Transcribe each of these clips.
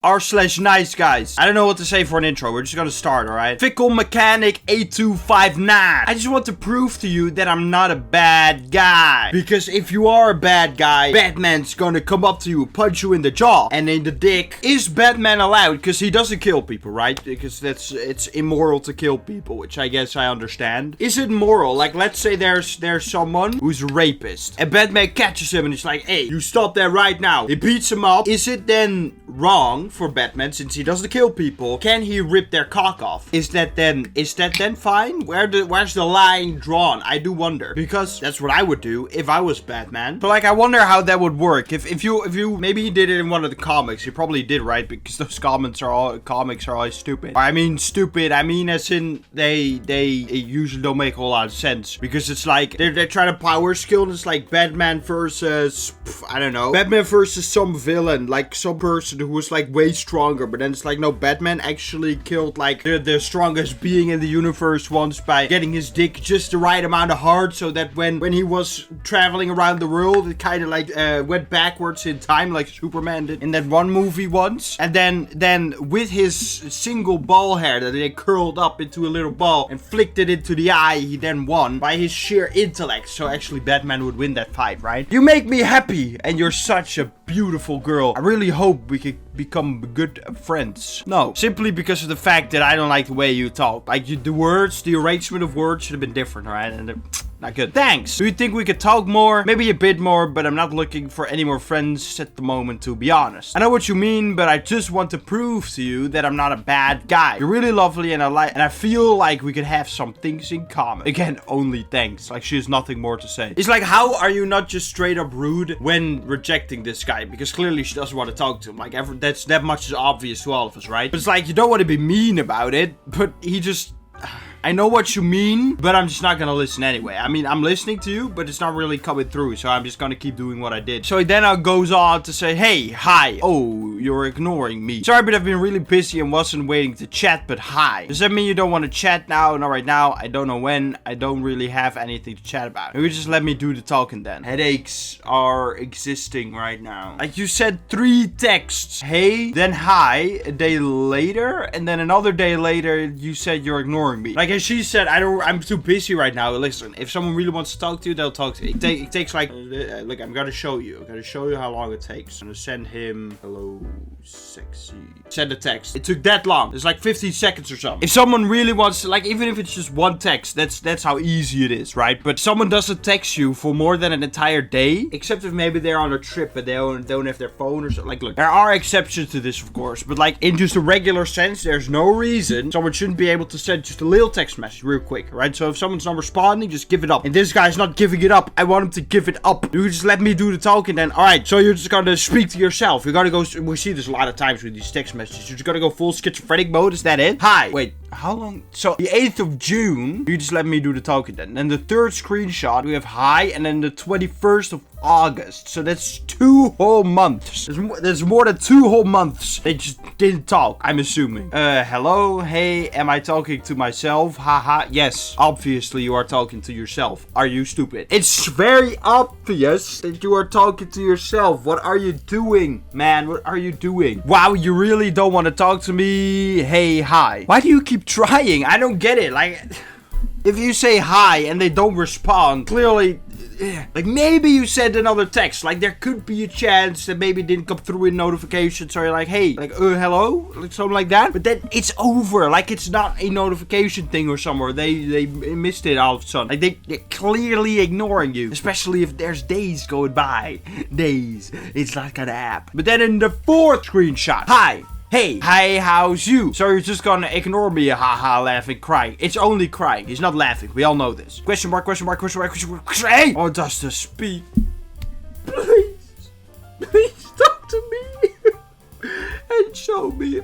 r/nice guys. I don't know what to say for an intro. We're just gonna start, alright? Fickle Mechanic 8259. I just want to prove to you that I'm not a bad guy. Because if you are a bad guy, Batman's gonna come up to you, punch you in the jaw and in the dick. Is Batman allowed? Because he doesn't kill people, right? Because it's immoral to kill people, which I guess I understand. Is it moral? Like, let's say there's someone who's a rapist, and Batman catches him and he's like, hey, you stop that right now. He beats him up. Is it then wrong for Batman, since he doesn't kill people? Can he rip their cock off? Is that then fine? Where's the line drawn? I do wonder, because that's what I would do if I was Batman. But like, I wonder how that would work. If you maybe he did it in one of the comics. You probably did, right? Because those comics are always stupid. I mean stupid. I mean as in they usually don't make a whole lot of sense, because it's like they're trying to power skill, and it's like Batman versus I don't know, Batman versus some villain, like some person who was like way stronger, but then it's like, no, Batman actually killed like the strongest being in the universe once by getting his dick just the right amount of hard, so that when he was traveling around the world, it kind of like went backwards in time, like Superman did in that one movie once. And then with his single ball hair that they curled up into a little ball and flicked it into the eye, he then won by his sheer intellect. So actually Batman would win that fight, right? You make me happy, and you're such a beautiful girl. I really hope we could become good friends. No, simply because of the fact that I don't like the way you talk. Like, the arrangement of words should have been different, right? And they're not good. Thanks. Do you think we could talk more? Maybe a bit more, but I'm not looking for any more friends at the moment, to be honest. I know what you mean, but I just want to prove to you that I'm not a bad guy. You're really lovely, and I feel like we could have some things in common. Again, only thanks. Like, she has nothing more to say. It's like, how are you not just straight up rude when rejecting this guy? Because clearly she doesn't want to talk to him. Like, that much is obvious to all of us, right? But it's like, you don't want to be mean about it, but he just... I know what you mean, but I'm just not gonna listen anyway. I mean, I'm listening to you, but it's not really coming through, so I'm just gonna keep doing what I did. So he then goes on to say, hey, hi. Oh, you're ignoring me. Sorry, but I've been really busy and wasn't waiting to chat, but hi. Does that mean you don't want to chat now? Not right now. I don't know when. I don't really have anything to chat about. Maybe just let me do the talking then. Headaches are existing right now. Like, you said 3 texts. Hey, then hi, a day later, and then another day later, you said you're ignoring me. Like, and she said, I'm too busy right now. Listen, if someone really wants to talk to you, they'll talk to you. It takes like, look, I'm gonna show you. I'm gonna show you how long it takes. I'm gonna send him, hello, sexy. Send a text. It took that long. It's like 15 seconds or something. If someone really wants to, like, even if it's just one text, that's how easy it is, right? But someone doesn't text you for more than an entire day, except if maybe they're on a trip and they don't have their phone or something. Like, look, there are exceptions to this, of course, but like, in just a regular sense, there's no reason someone shouldn't be able to send just a little text message real quick, right? So if someone's not responding, just give it up. And this guy's not giving it up. I want him to give it up. You just let me do the talking then. All right, so you're just gonna speak to yourself. You're gonna go, we see this a lot of times with these text messages. You're just gonna go full schizophrenic mode. Is that it? Hi. Wait, how long? So the 8th of June, you just let me do the talking then. Then the 3rd screenshot, we have hi, and then the 21st of August. So that's 2 whole months. There's more than 2 whole months. They just didn't talk, I'm assuming. Hello? Hey, am I talking to myself? Haha. Yes, obviously you are talking to yourself. Are you stupid? It's very obvious that you are talking to yourself. What are you doing, man? What are you doing? Wow, you really don't want to talk to me? Hey, hi. Why do you keep trying? I don't get it. Like, if you say hi and they don't respond, clearly... like, maybe you sent another text. Like, there could be a chance that maybe it didn't come through in notifications, or you're like, hey, like, hello, like something like that. But then it's over. Like, it's not a notification thing or somewhere. They missed it all of a sudden. Like, they're clearly ignoring you, especially if there's days going by. Days. It's like an app. But then in the 4th screenshot, hi. Hey, how's you? So you're just gonna ignore me, haha, laughing, crying. It's only crying. He's not laughing. We all know this. Question mark, question mark, question mark, question mark. Hey! Oh, does the speak? Please talk to me and show me a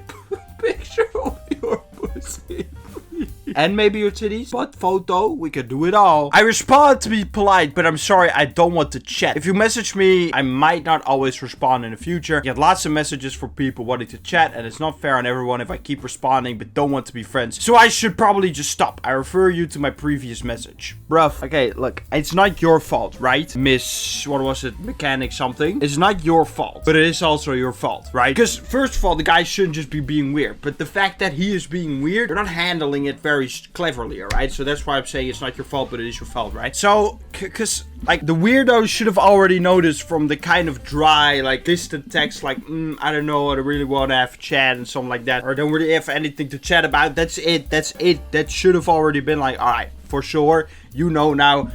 picture of your pussy, please. and maybe your titties, but photo, we can do it all. I respond to be polite, but I'm sorry, I don't want to chat. If you message me, I might not always respond in the future. I get lots of messages from people wanting to chat, and it's not fair on everyone if I keep responding but don't want to be friends. So I should probably just stop. I refer you to my previous message. Bruv, okay, look, it's not your fault, right? Miss, what was it, mechanic something? It's not your fault, but it is also your fault, right? Because first of all, the guy shouldn't just be being weird, but the fact that he is being weird, you're not handling it very cleverly, alright? So that's why I'm saying it's not your fault, but it is your fault, right? So, because like the weirdo should have already noticed from the kind of dry, like distant text, like, I don't know, I really want to have a chat and something like that, or don't really have anything to chat about. That's it. That should have already been like, alright, for sure, you know now,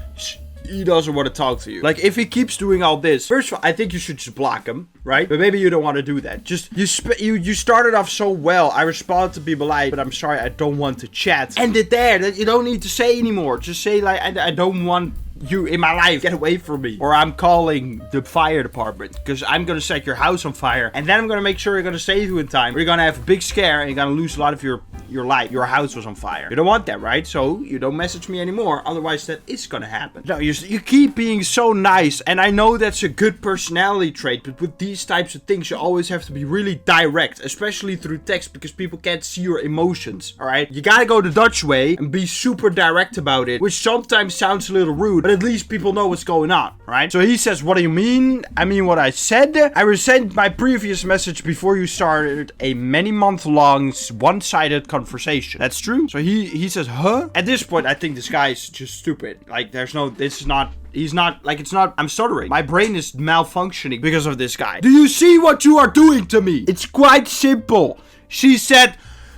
he doesn't want to talk to you. Like, if he keeps doing all this, first of all, I think you should just block him, right? But maybe you don't want to do that. Just, you started off so well. I respond to be polite, but I'm sorry, I don't want to chat. End it there. That you don't need to say anymore. Just say, like, I don't want you in my life, get away from me, or I'm calling the fire department, because I'm gonna set your house on fire, and then I'm gonna make sure you're gonna save you in time, or you're gonna have a big scare and you're gonna lose a lot of your life. Your house was on fire. You don't want that, right? So you don't message me anymore, otherwise that is gonna happen. No, you keep being so nice, and I know that's a good personality trait, but with these types of things you always have to be really direct, especially through text, because people can't see your emotions. All right, you gotta go the Dutch way and be super direct about it, which sometimes sounds a little rude, but at least people know what's going on, right? So he says, what do you mean? I mean what I said. I resent my previous message before you started a many-month-long one-sided conversation. That's true. So he says, huh? At this point, I think this guy is just stupid. Like, there's no, this is not, he's not, like, it's not, I'm stuttering. My brain is malfunctioning because of this guy. Do you see what you are doing to me? It's quite simple. She said,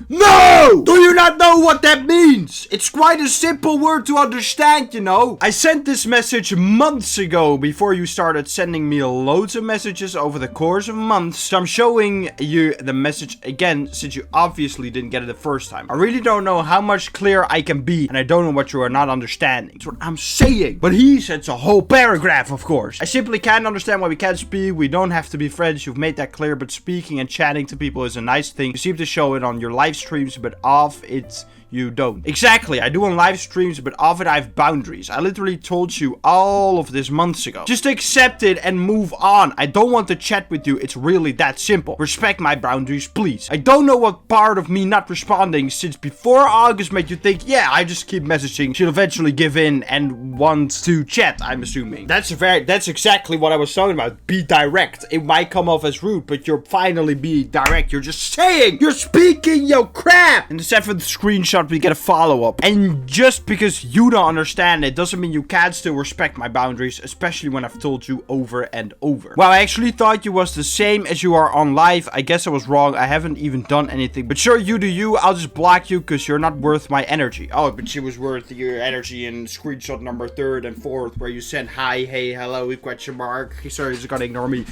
no! Do you not know what that means? It's quite a simple word to understand, you know. I sent this message months ago before you started sending me loads of messages over the course of months. So I'm showing you the message again since you obviously didn't get it the first time. I really don't know how much clearer I can be, and I don't know what you are not understanding. That's what I'm saying. But he sends a whole paragraph, of course. I simply can't understand why we can't speak. We don't have to be friends. You've made that clear, but speaking and chatting to people is a nice thing. You seem to show it on your live streams, but off it you don't. Exactly, I do on live streams, but off it I have boundaries. I literally told you all of this months ago. Just accept it and move on. I don't want to chat with you. It's really that simple. Respect my boundaries, please. I don't know what part of me not responding since before August made you think, yeah, I just keep messaging. She'll eventually give in and want to chat, I'm assuming. That's exactly what I was talking about. Be direct. It might come off as rude, but you're finally being direct. You're just saying, you're speaking your crap. In the 7th screenshot, we get a follow-up. And just because you don't understand it doesn't mean you can't still respect my boundaries, especially when I've told you over and over. Well, I actually thought you was the same as you are on live. I guess I was wrong. I haven't even done anything. But sure, you do you. I'll just block you because you're not worth my energy. Oh, but she was worth your energy in screenshot number 3rd and 4th where you sent hi, hey, hello, question mark. Sorry, he's gonna ignore me.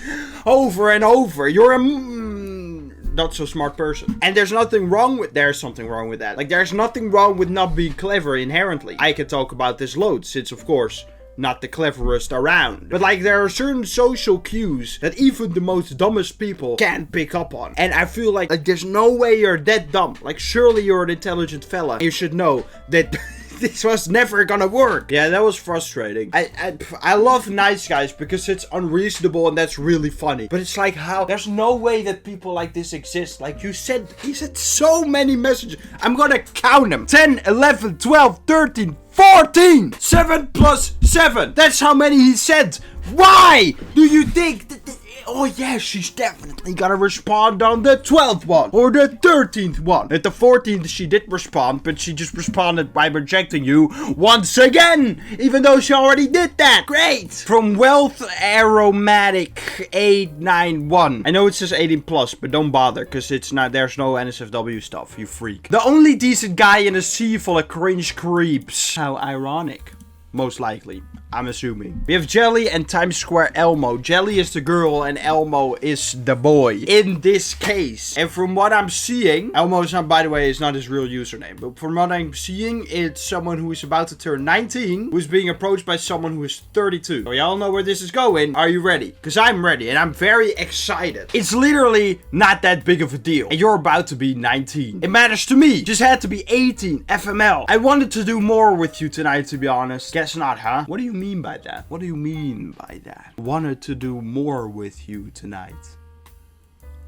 Over and over. You're a not so smart person. And there's something wrong with that. Like, there's nothing wrong with not being clever inherently. I can talk about this loads, since of course not the cleverest around. But like, there are certain social cues that even the most dumbest people can't pick up on. And I feel like there's no way you're that dumb. Like, surely you're an intelligent fella. You should know that this was never gonna work. Yeah, that was frustrating. I love Nice Guys because it's unreasonable and that's really funny. But it's like, how? There's no way that people like this exist. Like he said so many messages. I'm gonna count them. 10, 11, 12, 13, 14. 7 plus 7. That's how many he said. Why do you think that? Oh yeah, she's definitely gonna respond on the 12th one. Or the 13th one. At the 14th she did respond, but she just responded by rejecting you once again. Even though she already did that. Great. From Wealth Aromatic 891. I know it says 18 plus, but don't bother, because it's not, there's no NSFW stuff, you freak. The only decent guy in a sea full of cringe creeps. How ironic. Most likely. I'm assuming. We have Jelly and Times Square Elmo. Jelly is the girl and Elmo is the boy in this case. And from what I'm seeing, Elmo is not, by the way, is not his real username. But from what I'm seeing, it's someone who is about to turn 19 who's being approached by someone who is 32. So y'all know where this is going. Are you ready? Because I'm ready and I'm very excited. It's literally not that big of a deal. And you're about to be 19. It matters to me. Just had to be 18. FML. I wanted to do more with you tonight, to be honest. Guess not, huh? What do you mean by that? What do you mean by that? Wanted to do more with you tonight.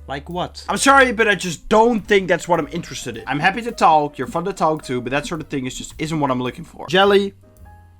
Like what? I'm sorry, but I just don't think that's what I'm interested in. I'm happy to talk. You're fun to talk to, but that sort of thing is just isn't what I'm looking for. Jelly,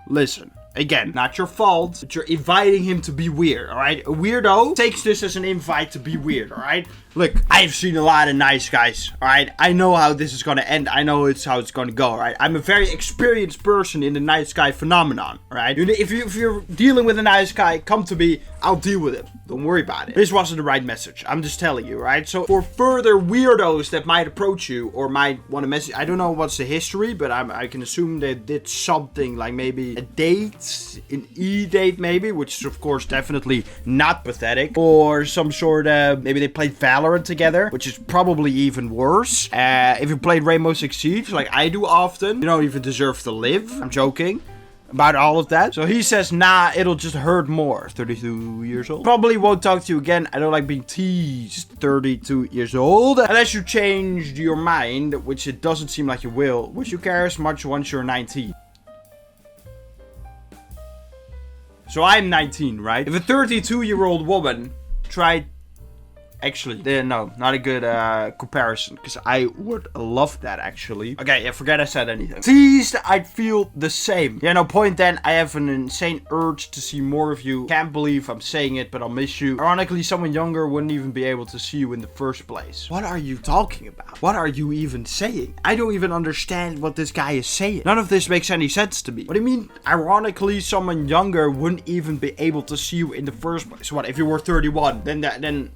listen. Again, not your fault, but you're inviting him to be weird, alright? A weirdo takes this as an invite to be weird, alright? Look, I've seen a lot of nice guys, alright? I know how this is gonna end. I know how it's gonna go, alright? I'm a very experienced person in the nice guy phenomenon, alright? If you're dealing with a nice guy, come to me. I'll deal with it. Don't worry about it. This wasn't the right message. I'm just telling you, right? So for further weirdos that might approach you or might want to message, I don't know what's the history, but I can assume they did something like maybe a date, an e-date maybe, which is of course definitely not pathetic, or some sort of, maybe they played Valorant together, which is probably even worse. If you played Rainbow Six Siege, like I do often, you don't even deserve to live. I'm joking about all of that. So he says, nah, it'll just hurt more. 32 years old. Probably won't talk to you again. I don't like being teased. 32 years old. Unless you changed your mind, which it doesn't seem like you will. Would you care as much once you're 19? So I'm 19, right? If a 32-year-old woman tried... Actually, no, not a good comparison, because I would love that, actually. Okay, yeah, forget I said anything. Teased, I'd feel the same. Yeah, no point then. I have an insane urge to see more of you. Can't believe I'm saying it, but I'll miss you. Ironically, someone younger wouldn't even be able to see you in the first place. What are you talking about? What are you even saying? I don't even understand what this guy is saying. None of this makes any sense to me. What do you mean, ironically, someone younger wouldn't even be able to see you in the first place? What, if you were 31? Then...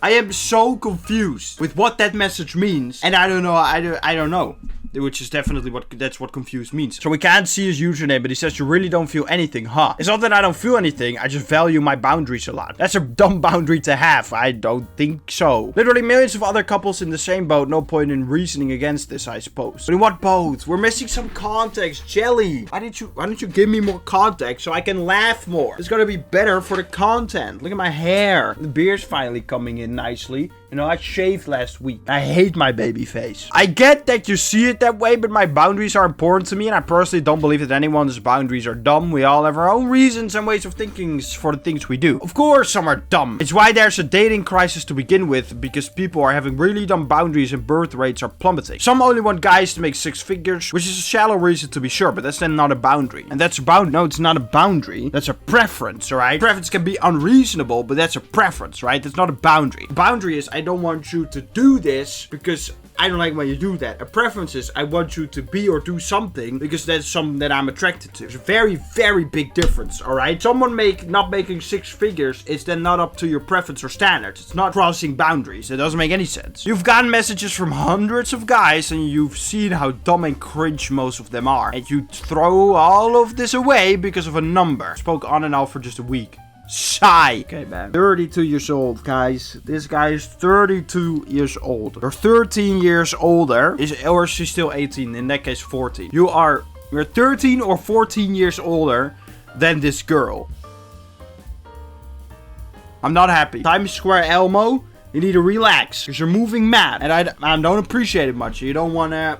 I am so confused with what that message means. And I don't know, I don't know. Which is definitely that's what confused means. So we can't see his username, but he says you really don't feel anything, huh? It's not that I don't feel anything, I just value my boundaries a lot. That's a dumb boundary to have. I don't think so. Literally millions of other couples in the same boat. No point in reasoning against this, I suppose. But in what boat? We're missing some context. Jelly. Why don't you give me more context so I can laugh more? It's gonna be better for the content. Look at my hair. The beard's finally coming in nicely. You know, I shaved last week. I hate my baby face. I get that you see it that way, but my boundaries are important to me, and I personally don't believe that anyone's boundaries are dumb. We all have our own reasons and ways of thinking for the things we do. Of course, some are dumb. It's why there's a dating crisis to begin with, because people are having really dumb boundaries and birth rates are plummeting. Some only want guys to make 6 figures, which is a shallow reason to be sure, but that's then not a boundary. And that's a boundary. No, it's not a boundary. That's a preference, alright? Preference can be unreasonable, but that's a preference, right? That's not a boundary. A boundary is, I don't want you to do this because I don't like when you do that. A preference is I want you to be or do something because that's something that I'm attracted to. There's a very, very big difference, alright? Someone not making 6 figures is then not up to your preference or standards. It's not crossing boundaries. It doesn't make any sense. You've gotten messages from hundreds of guys and you've seen how dumb and cringe most of them are. And you throw all of this away because of a number. Spoke on and off for just a week. Shy. Okay, man. 32 years old, guys. This guy is 32 years old. You're 13 years older. Or is she still 18? In that case, 14. You're 13 or 14 years older than this girl. I'm not happy. Times Square Elmo, you need to relax. Because you're moving mad. And I don't appreciate it much. You don't want to...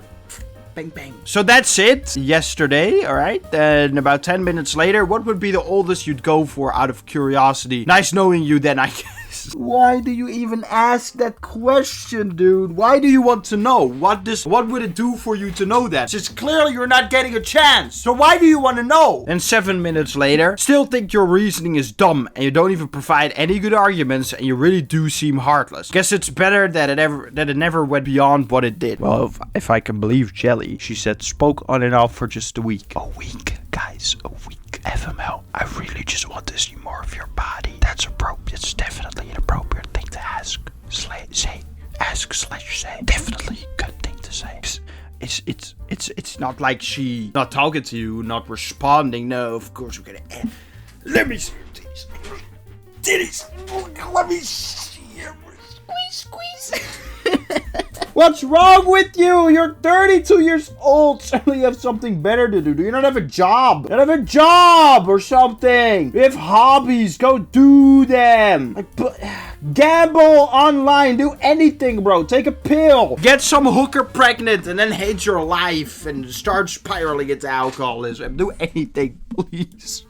Bang, bang. So that's it. Yesterday, alright? Then about 10 minutes later, what would be the oldest you'd go for out of curiosity? Nice knowing you then, I guess. Why do you even ask that question, dude? Why do you want to know? What would it do for you to know that? It's clearly you're not getting a chance. So why do you want to know? And 7 minutes later, still think your reasoning is dumb and you don't even provide any good arguments and you really do seem heartless. Guess it's better that it never went beyond what it did. Well, if I can believe Jelly, she said, spoke on and off for just a week. A week, guys, a week. FML, I really just want to see more of your body. That's appropriate. It's definitely an appropriate thing to ask. Say. Definitely a good thing to say. it's not like she not talking to you, not responding. No, of course we're gonna end. Let me see your titties. Titties. Let me see your squeeze. What's wrong with you? You're 32 years old. Certainly you have something better to do. Do you not have a job? You don't have a job or something. You have hobbies. Go do them. Gamble online. Do anything, bro. Take a pill. Get some hooker pregnant and then hate your life and start spiraling into alcoholism. Do anything, please.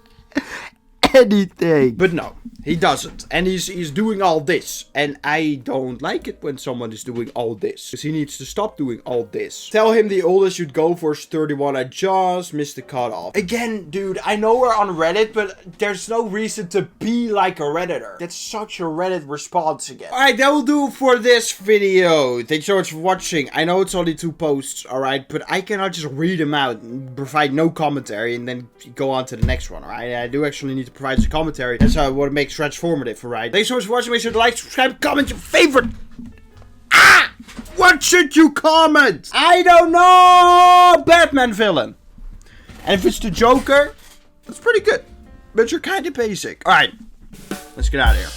Anything. But no, he doesn't. And he's doing all this. And I don't like it when someone is doing all this. Because he needs to stop doing all this. Tell him the oldest you'd go for is 31. I just missed the cutoff. Again, dude, I know we're on Reddit, but there's no reason to be like a Redditor. That's such a Reddit response again. Alright, that will do for this video. Thanks so much for watching. I know it's only 2 posts, alright? But I cannot just read them out and provide no commentary and then go on to the next one, alright? I do actually need to provide some commentary. That's how what makes transformative, alright? Thanks so much for watching. Make sure to like, subscribe, comment your favorite. What should you comment? I don't know. Batman villain. And if it's the Joker, that's pretty good. But you're kind of basic. Alright, let's get out of here.